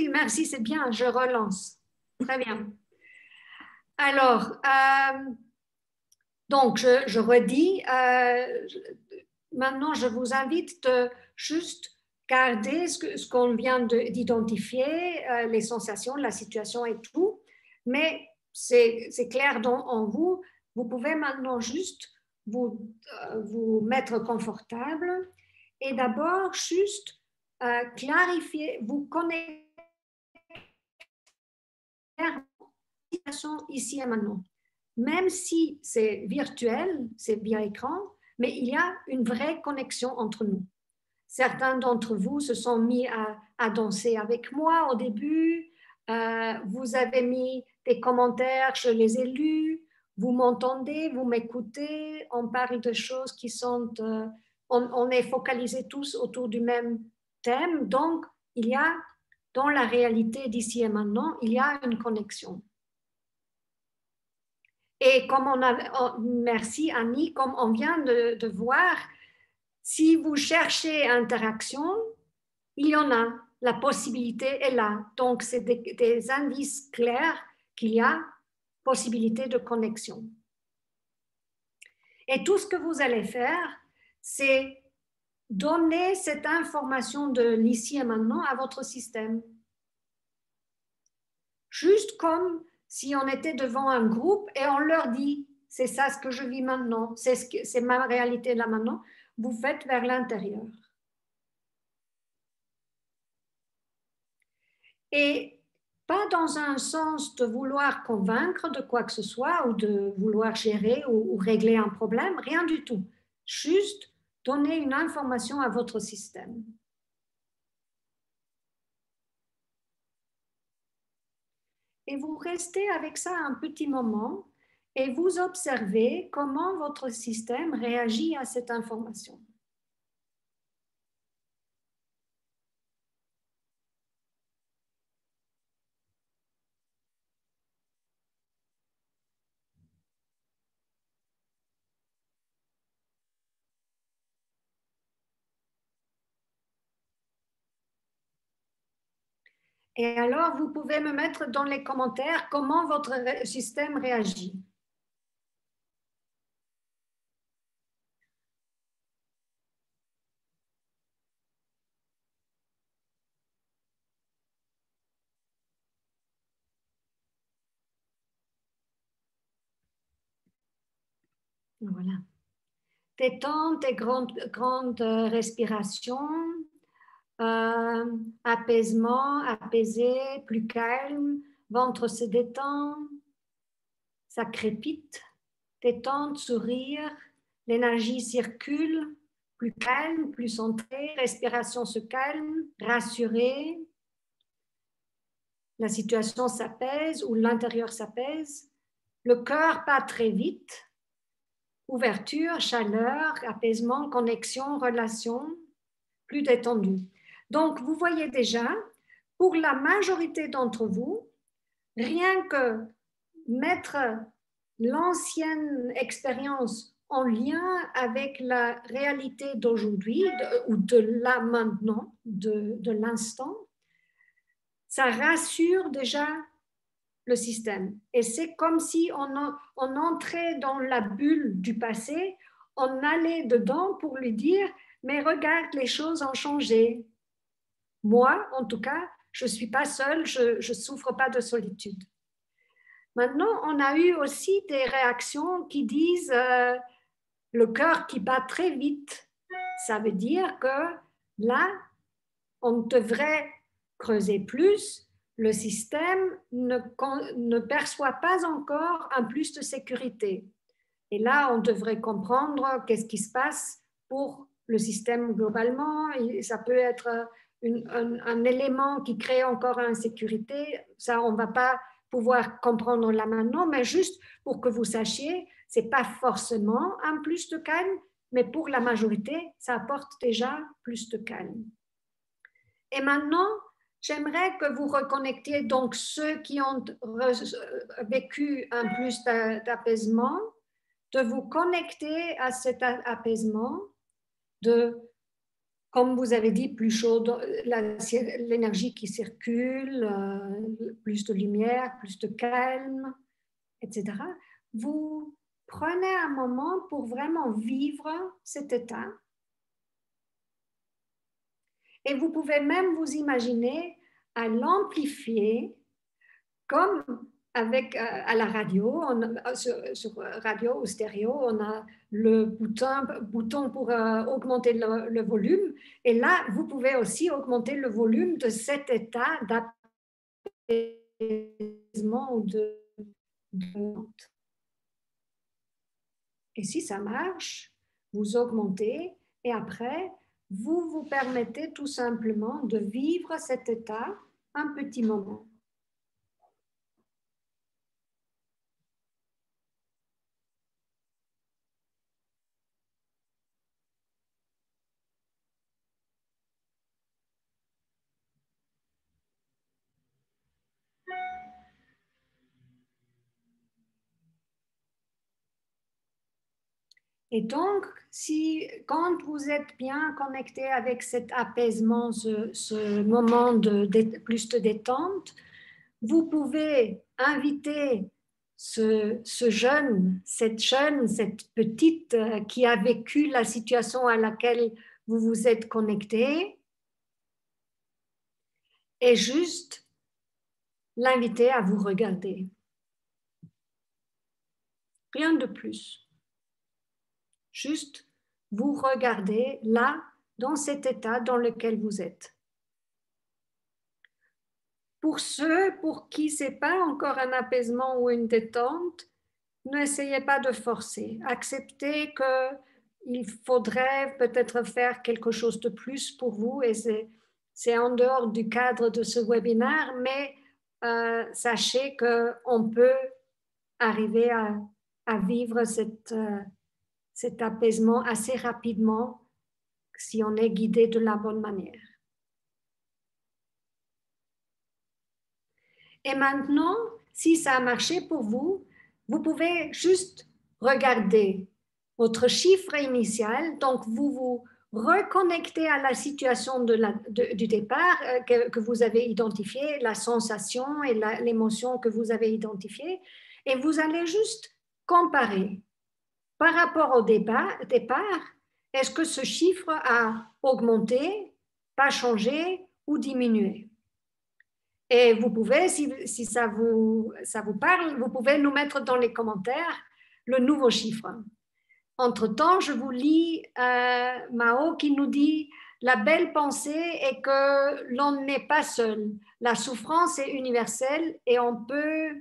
merci, c'est bien, je relance. Très bien. Alors, donc, je redis, maintenant, je vous invite de juste garder ce qu'on vient d'identifier, les sensations, la situation et tout, mais c'est clair en vous. Vous pouvez maintenant juste vous mettre confortable et d'abord juste clarifier, vous connecter à la situation ici et maintenant. Même si c'est virtuel, c'est via écran, mais il y a une vraie connexion entre nous. Certains d'entre vous se sont mis à danser avec moi au début. Vous avez mis des commentaires, je les ai lus. Vous m'entendez, vous m'écoutez. On parle de choses qui sont... on est focalisés tous autour du même thème. Donc, il y a, dans la réalité d'ici et maintenant, il y a une connexion. Et comme merci Annie, comme on vient de voir, si vous cherchez interaction, il y en a, la possibilité est là. Donc, c'est des indices clairs qu'il y a possibilité de connexion. Et tout ce que vous allez faire, c'est donner cette information de l'ici et maintenant à votre système. Juste comme si on était devant un groupe et on leur dit, c'est ça ce que je vis maintenant, c'est ma réalité là maintenant, vous faites vers l'intérieur. Et pas dans un sens de vouloir convaincre de quoi que ce soit ou de vouloir gérer ou régler un problème, rien du tout. Juste donner une information à votre système. Et vous restez avec ça un petit moment et vous observez comment votre système réagit à cette information. Et alors, vous pouvez me mettre dans les commentaires comment votre système réagit. Voilà. Détente et grande respiration, apaisement, apaisé, plus calme, ventre se détend, ça crépite, détente, sourire, l'énergie circule, plus calme, plus centré, respiration se calme, rassuré, la situation s'apaise ou l'intérieur s'apaise, le cœur bat très vite, ouverture, chaleur, apaisement, connexion, relation, plus détendu. Donc, vous voyez déjà, pour la majorité d'entre vous, rien que mettre l'ancienne expérience en lien avec la réalité d'aujourd'hui ou de là maintenant, de l'instant, ça rassure déjà le système. Et c'est comme si on entrait dans la bulle du passé, on allait dedans pour lui dire, mais regarde, les choses ont changé. Moi, en tout cas, je ne suis pas seule, je ne souffre pas de solitude. Maintenant, on a eu aussi des réactions qui disent le cœur qui bat très vite. Ça veut dire que là, on devrait creuser plus. Le système ne perçoit pas encore un plus de sécurité. Et là, on devrait comprendre qu'est-ce qui se passe pour le système globalement. Et ça peut être un élément qui crée encore insécurité. Ça, on ne va pas pouvoir comprendre là maintenant, mais juste pour que vous sachiez, ce n'est pas forcément un plus de calme, mais pour la majorité, ça apporte déjà plus de calme. Et maintenant, j'aimerais que vous reconnectiez donc ceux qui ont vécu un plus d'apaisement, de vous connecter à cet apaisement, de comme vous avez dit, plus chaud, l'énergie qui circule, plus de lumière, plus de calme, etc. Vous prenez un moment pour vraiment vivre cet état. Et vous pouvez même vous imaginer à l'amplifier comme avec à la radio, sur radio ou stéréo, on a le bouton pour augmenter le volume. Et là, vous pouvez aussi augmenter le volume de cet état d'apaisement ou de. Et si ça marche, vous augmentez et après, vous vous permettez tout simplement de vivre cet état un petit moment. Et donc, quand vous êtes bien connecté avec cet apaisement, ce moment de plus de détente, vous pouvez inviter cette jeune, cette petite qui a vécu la situation à laquelle vous vous êtes connecté, et juste l'inviter à vous regarder. Rien de plus. Juste vous regardez là, dans cet état dans lequel vous êtes. Pour ceux pour qui ce n'est pas encore un apaisement ou une détente, n'essayez pas de forcer. Acceptez qu'il faudrait peut-être faire quelque chose de plus pour vous et c'est en dehors du cadre de ce webinaire, mais sachez qu'on peut arriver à vivre cet apaisement assez rapidement si on est guidé de la bonne manière. Et maintenant, si ça a marché pour vous, vous pouvez juste regarder votre chiffre initial. Donc, vous vous reconnectez à la situation du départ que vous avez identifiée, la sensation et l'émotion que vous avez identifiée, et vous allez juste comparer. Par rapport au départ, est-ce que ce chiffre a augmenté, pas changé ou diminué? Et vous pouvez, si ça vous parle, vous pouvez nous mettre dans les commentaires le nouveau chiffre. Entre-temps, je vous lis Mao qui nous dit « La belle pensée est que l'on n'est pas seul. La souffrance est universelle et on peut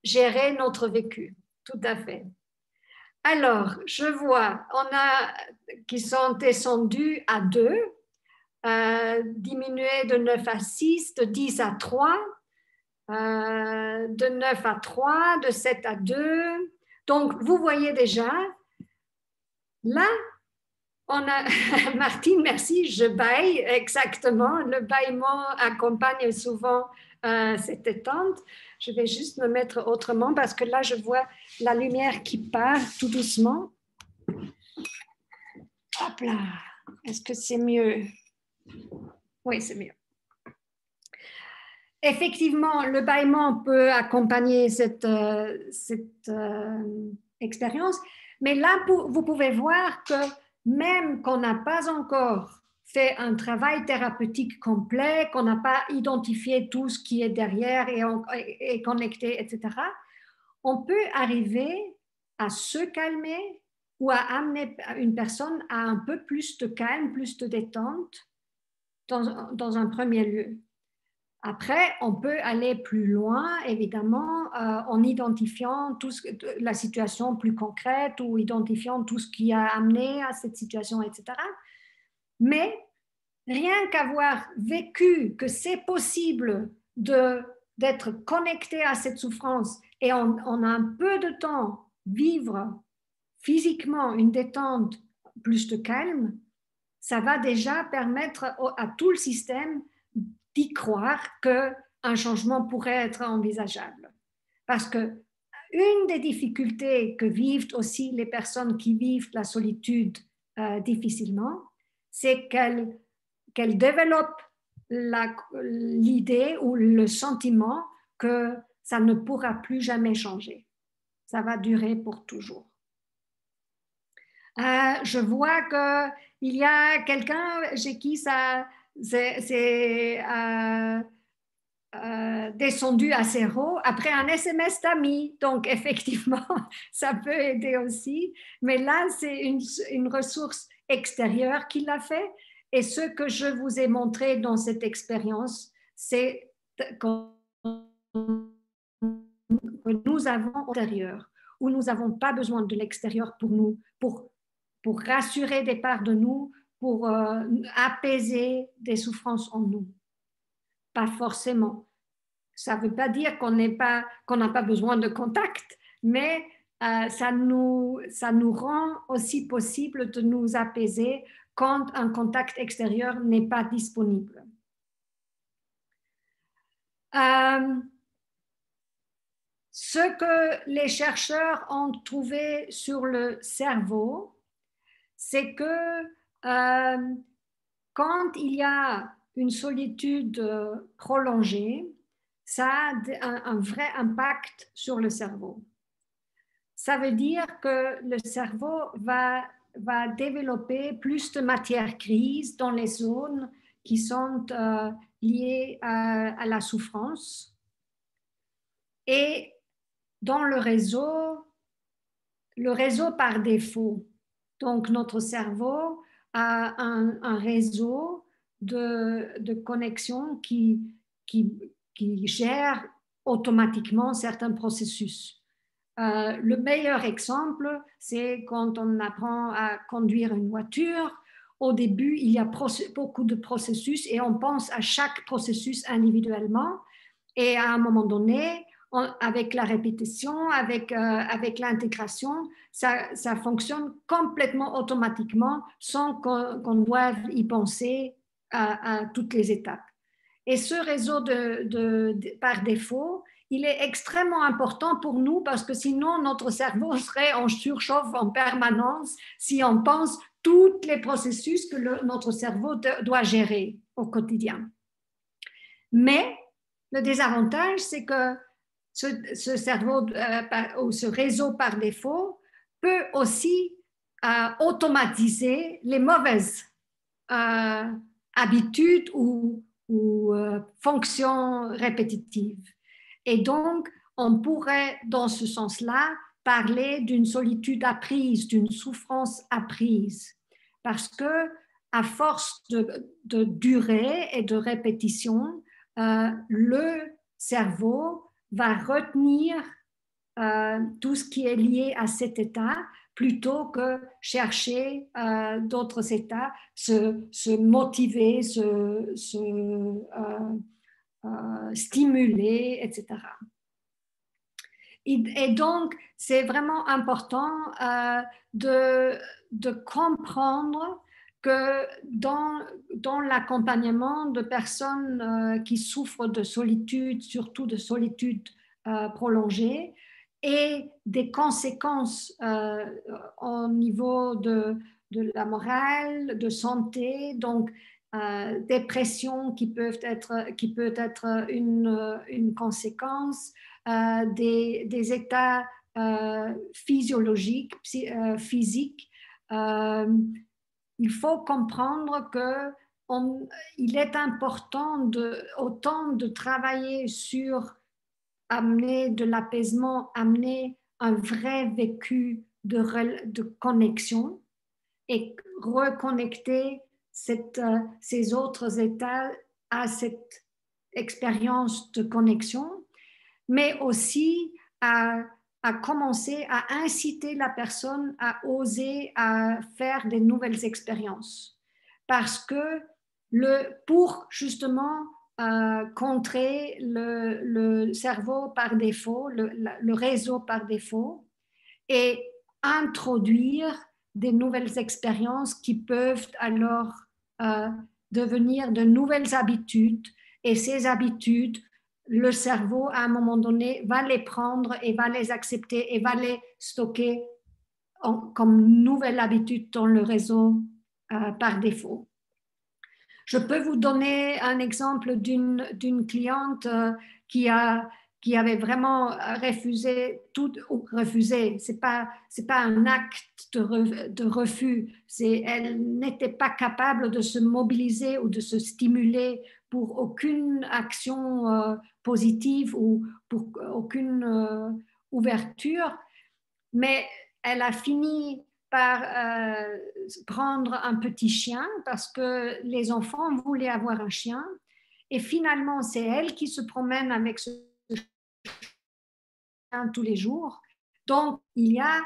gérer notre vécu. » Tout à fait. Alors, je vois, on a qui sont descendus à 2, diminué de 9 à 6, de 10 à 3, de 9 à 3, de 7 à 2. Donc, vous voyez déjà, là, on a, Martine, merci, je baille, exactement. Le bâillement accompagne souvent cette détente. Je vais juste me mettre autrement parce que là, je vois la lumière qui part tout doucement. Hop là, est-ce que c'est mieux? Oui, c'est mieux. Effectivement, le bâillement peut accompagner cette expérience, mais là, vous pouvez voir que même qu'on n'a pas encore fait un travail thérapeutique complet, qu'on n'a pas identifié tout ce qui est derrière et connecté, etc., on peut arriver à se calmer ou à amener une personne à un peu plus de calme, plus de détente dans un premier lieu. Après, on peut aller plus loin, évidemment, en identifiant la situation plus concrète ou identifiant tout ce qui a amené à cette situation, etc. Mais rien qu'avoir vécu que c'est possible d'être connecté à cette souffrance et en un peu de temps vivre physiquement une détente plus de calme, ça va déjà permettre à tout le système d'y croire qu'un changement pourrait être envisageable. Parce que une des difficultés que vivent aussi les personnes qui vivent la solitude difficilement, c'est qu'elle développe l'idée ou le sentiment que ça ne pourra plus jamais changer. Ça va durer pour toujours. Je vois qu'il y a quelqu'un chez qui ça c'est descendu à zéro après un SMS d'amis. Donc, effectivement, ça peut aider aussi. Mais là, c'est une ressource extérieure qui l'a fait. Et ce que je vous ai montré dans cette expérience, c'est que nous avons intérieur, où nous n'avons pas besoin de l'extérieur pour nous, pour rassurer des parts de nous, pour apaiser des souffrances en nous. Pas forcément. Ça ne veut pas dire qu'on n'a pas besoin de contact, mais ça nous rend aussi possible de nous apaiser quand un contact extérieur n'est pas disponible. Ce que les chercheurs ont trouvé sur le cerveau, c'est que quand il y a une solitude prolongée, ça a un vrai impact sur le cerveau. Ça veut dire que le cerveau va développer plus de matière grise dans les zones qui sont liées à la souffrance. Et dans le réseau par défaut, donc notre cerveau a un réseau de connexions qui gère automatiquement certains processus. Le meilleur exemple, c'est quand on apprend à conduire une voiture. Au début, il y a beaucoup de processus et on pense à chaque processus individuellement. Et à un moment donné, avec la répétition, avec l'intégration, ça fonctionne complètement automatiquement sans qu'on doive y penser à toutes les étapes. Et ce réseau par défaut, il est extrêmement important pour nous parce que sinon notre cerveau serait en surchauffe en permanence si on pense tous les processus que notre cerveau doit gérer au quotidien. Mais le désavantage, c'est que ce cerveau ou ce réseau par défaut peut aussi automatiser les mauvaises habitudes ou fonctions répétitives. Et donc, on pourrait, dans ce sens-là, parler d'une solitude apprise, d'une souffrance apprise. Parce que, à force de durée et de répétition, le cerveau va retenir tout ce qui est lié à cet état plutôt que chercher d'autres états, se motiver, se stimuler, etc. Et donc, c'est vraiment important de comprendre que dans l'accompagnement de personnes qui souffrent de solitude, surtout de solitude prolongée, et des conséquences au niveau de la morale, de santé, donc dépression qui peut être une conséquence, des états physiologiques, physiques. Il faut comprendre qu'il est important autant de travailler sur amener de l'apaisement, amener un vrai vécu de connexion et reconnecter ces autres états à cette expérience de connexion, mais aussi à commencer à inciter la personne à oser à faire des nouvelles expériences. Parce que pour justement contrer le cerveau par défaut, le réseau par défaut, et introduire des nouvelles expériences qui peuvent alors devenir de nouvelles habitudes. Et ces habitudes, le cerveau, à un moment donné, va les prendre et va les accepter et va les stocker comme nouvelle habitude dans le réseau par défaut. Je peux vous donner un exemple d'une cliente qui avait vraiment refusé tout, ou refusé, c'est pas un acte de refus, elle n'était pas capable de se mobiliser ou de se stimuler pour aucune action positive ou pour aucune ouverture, mais elle a fini par prendre un petit chien parce que les enfants voulaient avoir un chien. Et finalement, c'est elle qui se promène avec ce chien tous les jours. Donc, il y a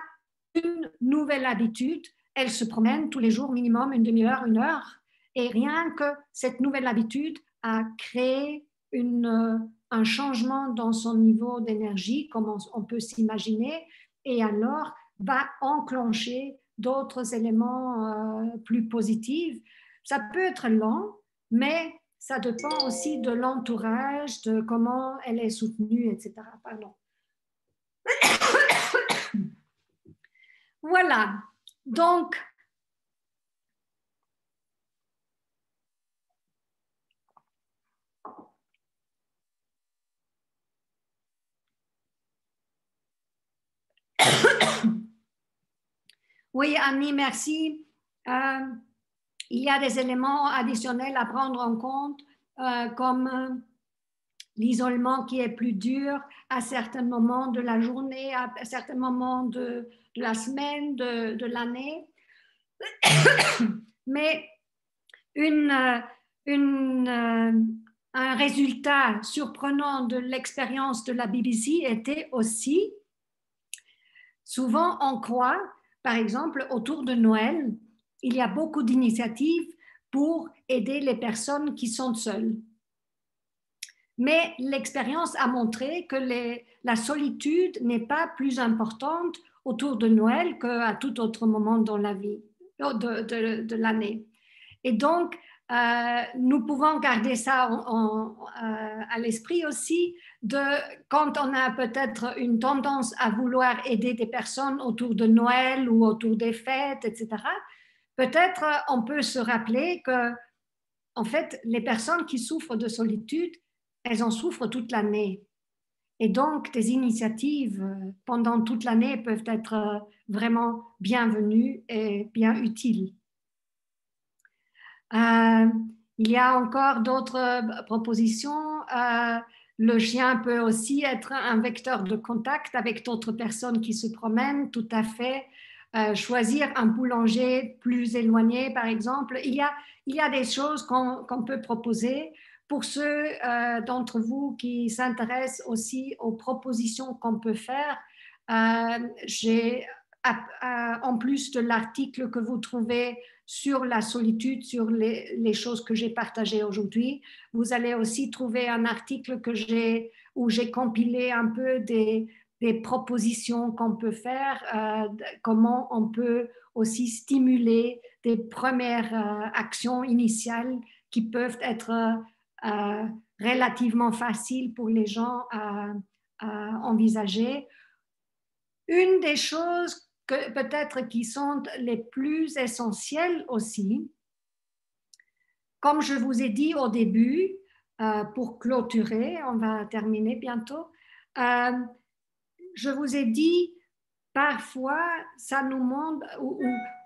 une nouvelle habitude. Elle se promène tous les jours, minimum une demi-heure, une heure. Et rien que cette nouvelle habitude a créé un changement dans son niveau d'énergie, comme on peut s'imaginer. Et alors, va enclencher d'autres éléments plus positifs. Ça peut être lent, mais ça dépend aussi de l'entourage, de comment elle est soutenue, etc. Pardon. Voilà. Donc, oui, Annie, merci. Il y a des éléments additionnels à prendre en compte, comme l'isolement qui est plus dur à certains moments de la journée, à certains moments de la semaine, de l'année. Mais un résultat surprenant de l'expérience de la BBC était aussi, souvent on croit, par exemple, autour de Noël, il y a beaucoup d'initiatives pour aider les personnes qui sont seules. Mais l'expérience a montré que la solitude n'est pas plus importante autour de Noël qu'à tout autre moment dans la vie, de l'année. Et donc, nous pouvons garder ça à l'esprit aussi, quand on a peut-être une tendance à vouloir aider des personnes autour de Noël ou autour des fêtes, etc. Peut-être on peut se rappeler que, en fait, les personnes qui souffrent de solitude, elles en souffrent toute l'année. Et donc, des initiatives pendant toute l'année peuvent être vraiment bienvenues et bien utiles. Il y a encore d'autres propositions. Le chien peut aussi être un vecteur de contact avec d'autres personnes qui se promènent, tout à fait. Choisir un boulanger plus éloigné, par exemple. Il y a des choses qu'on peut proposer. Pour ceux d'entre vous qui s'intéressent aussi aux propositions qu'on peut faire, j'ai, en plus de l'article que vous trouvez sur la solitude, sur les choses que j'ai partagées aujourd'hui, vous allez aussi trouver un article où j'ai compilé un peu des propositions qu'on peut faire, comment on peut aussi stimuler des premières actions initiales qui peuvent être relativement faciles pour les gens à envisager. Une des choses peut-être qui sont les plus essentielles aussi, comme je vous ai dit au début, pour clôturer, on va terminer bientôt, je vous ai dit, parfois, ça nous montre,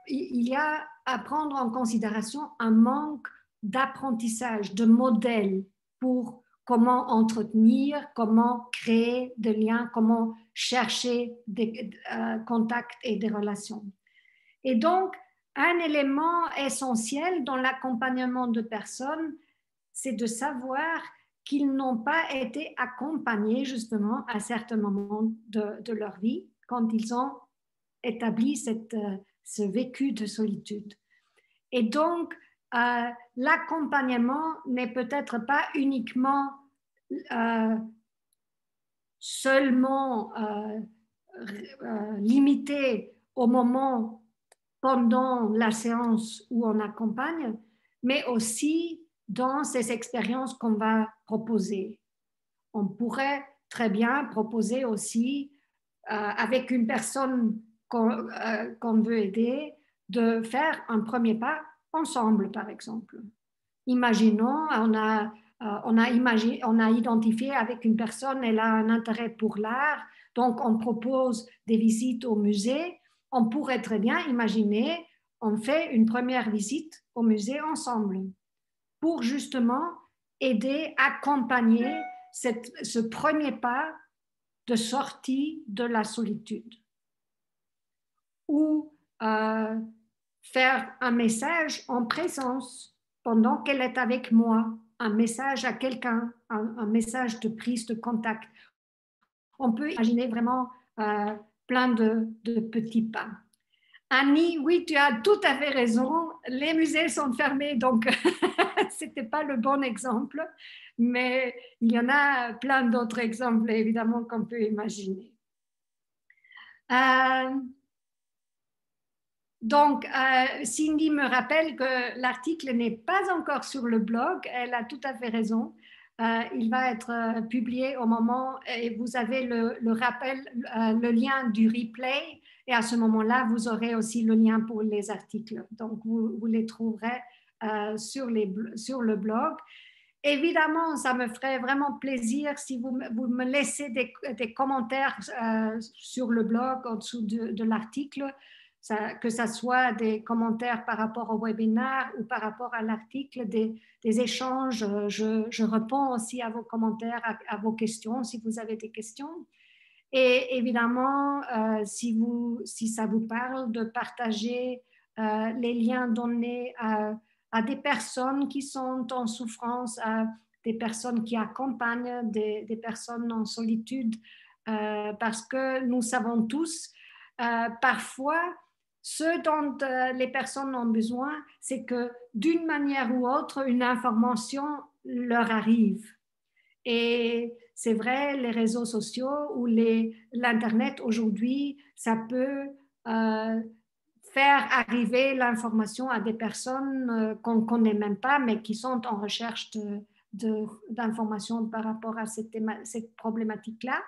il y a à prendre en considération un manque d'apprentissage, de modèles pour comment entretenir, comment créer des liens, comment chercher des contacts et des relations. Et donc, un élément essentiel dans l'accompagnement de personnes, c'est de savoir qu'ils n'ont pas été accompagnés justement à certains moments de leur vie quand ils ont établi ce vécu de solitude. Et donc, l'accompagnement n'est peut-être pas uniquement seulement limité au moment pendant la séance où on accompagne, mais aussi dans ces expériences qu'on va proposer. On pourrait très bien proposer aussi, avec une personne qu'on veut aider, de faire un premier pas ensemble, par exemple. Imaginons, on a identifié avec une personne, elle a un intérêt pour l'art, donc on propose des visites au musée. On pourrait très bien imaginer, on fait une première visite au musée ensemble pour justement aider, accompagner ce premier pas de sortie de la solitude. Ou faire un message en présence pendant qu'elle est avec moi, un message à quelqu'un, un message de prise de contact. On peut imaginer vraiment plein de petits pas. Annie, oui, tu as tout à fait raison. Les musées sont fermés, donc ce n'était pas le bon exemple. Mais il y en a plein d'autres exemples, évidemment, qu'on peut imaginer. Donc, Cindy me rappelle que l'article n'est pas encore sur le blog. Elle a tout à fait raison. Il va être publié au moment, et vous avez le rappel, le lien du replay. Et à ce moment-là, vous aurez aussi le lien pour les articles. Donc, vous les trouverez sur le blog. Évidemment, ça me ferait vraiment plaisir si vous me laissez des commentaires sur le blog en dessous de l'article, que ce soit des commentaires par rapport au webinaire ou par rapport à l'article, des échanges. Je réponds aussi à vos commentaires, à vos questions, si vous avez des questions. Et évidemment, si ça vous parle, de partager les liens donnés à des personnes qui sont en souffrance, à des personnes qui accompagnent des personnes en solitude, parce que nous savons tous, parfois, ce dont les personnes ont besoin, c'est que d'une manière ou autre, une information leur arrive. Et c'est vrai, les réseaux sociaux ou l'Internet aujourd'hui, ça peut faire arriver l'information à des personnes qu'on ne connaît même pas, mais qui sont en recherche d'informations par rapport à cette problématique-là.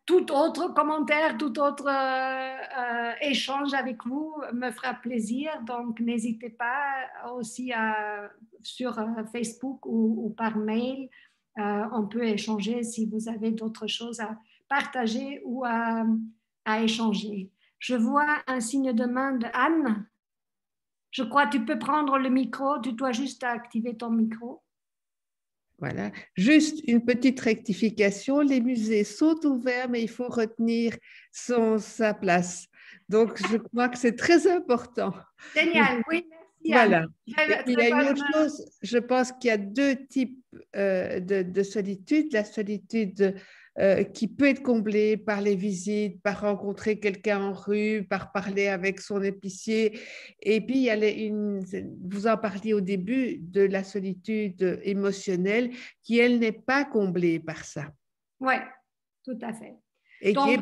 Tout autre commentaire, tout autre échange avec vous me fera plaisir. Donc, n'hésitez pas aussi sur Facebook ou par mail. On peut échanger si vous avez d'autres choses à partager ou à échanger. Je vois un signe de main de Anne. Je crois que tu peux prendre le micro. Tu dois juste activer ton micro. Voilà, juste une petite rectification, les musées sont ouverts, mais il faut retenir sa place. Donc, je crois que c'est très important. Génial, oui, merci. Voilà. Anne. Et puis, il y a une autre chose, je pense qu'il y a deux types de solitude. La solitude qui peut être comblée par les visites, par rencontrer quelqu'un en rue, par parler avec son épicier. Et puis, il y a vous en parliez au début, de la solitude émotionnelle qui, elle, n'est pas comblée par ça. Oui, tout à fait. Et donc,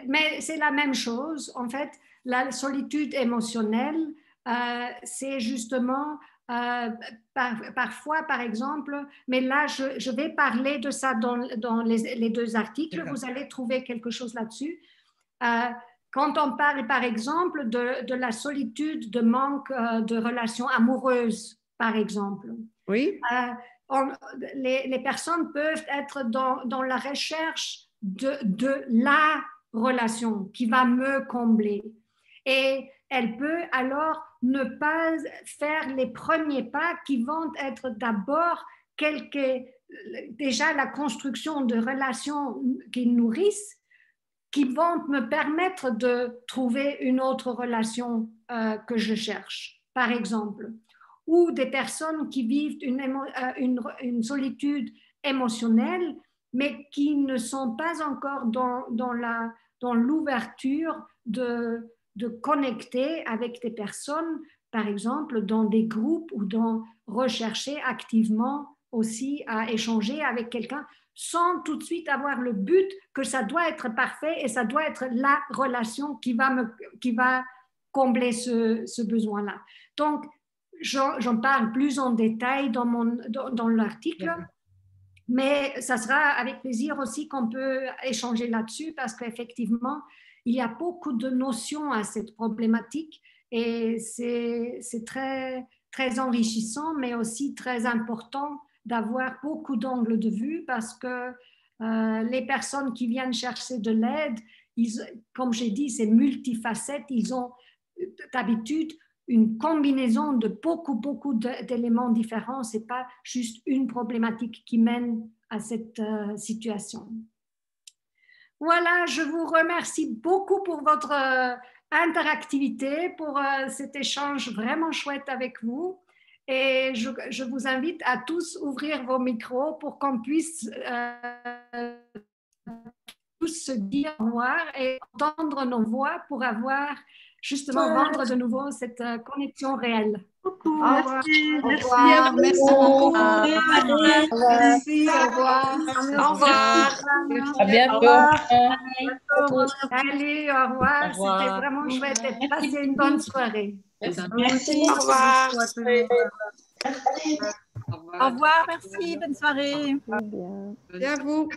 mais c'est la même chose. En fait, la solitude émotionnelle, c'est justement parfois, par exemple, mais là, je vais parler de ça dans les deux articles. Vous allez trouver quelque chose là-dessus. Quand on parle, par exemple, de la solitude, de manque de relations amoureuses, par exemple. Oui. Les personnes peuvent être dans la recherche de la relation qui va me combler. Et elle peut alors ne pas faire les premiers pas qui vont être d'abord déjà la construction de relations qui nourrissent, qui vont me permettre de trouver une autre relation que je cherche, par exemple. Ou des personnes qui vivent une solitude émotionnelle, mais qui ne sont pas encore dans l'ouverture de connecter avec des personnes, par exemple, dans des groupes ou rechercher activement aussi à échanger avec quelqu'un sans tout de suite avoir le but que ça doit être parfait et ça doit être la relation qui va combler ce besoin-là. Donc, j'en parle plus en détail dans l'article, mais ça sera avec plaisir aussi qu'on peut échanger là-dessus parce qu'effectivement, il y a beaucoup de notions à cette problématique Et c'est très, très enrichissant, mais aussi très important d'avoir beaucoup d'angles de vue parce que les personnes qui viennent chercher de l'aide, comme j'ai dit, c'est multifacette. Ils ont d'habitude une combinaison de beaucoup d'éléments différents. Ce n'est pas juste une problématique qui mène à cette situation. Voilà, je vous remercie beaucoup pour votre interactivité, pour cet échange vraiment chouette avec vous. Et je vous invite à tous ouvrir vos micros pour qu'on puisse tous se dire au revoir et entendre nos voix pour avoir justement rendre de nouveau cette connexion réelle. Beaucoup. Au revoir. Merci beaucoup. Merci, au revoir. Au revoir. À bientôt. Allez, au revoir. C'était vraiment chouette et passez une bonne soirée. Merci. Au revoir. Au revoir, merci, bonne soirée. Et à vous.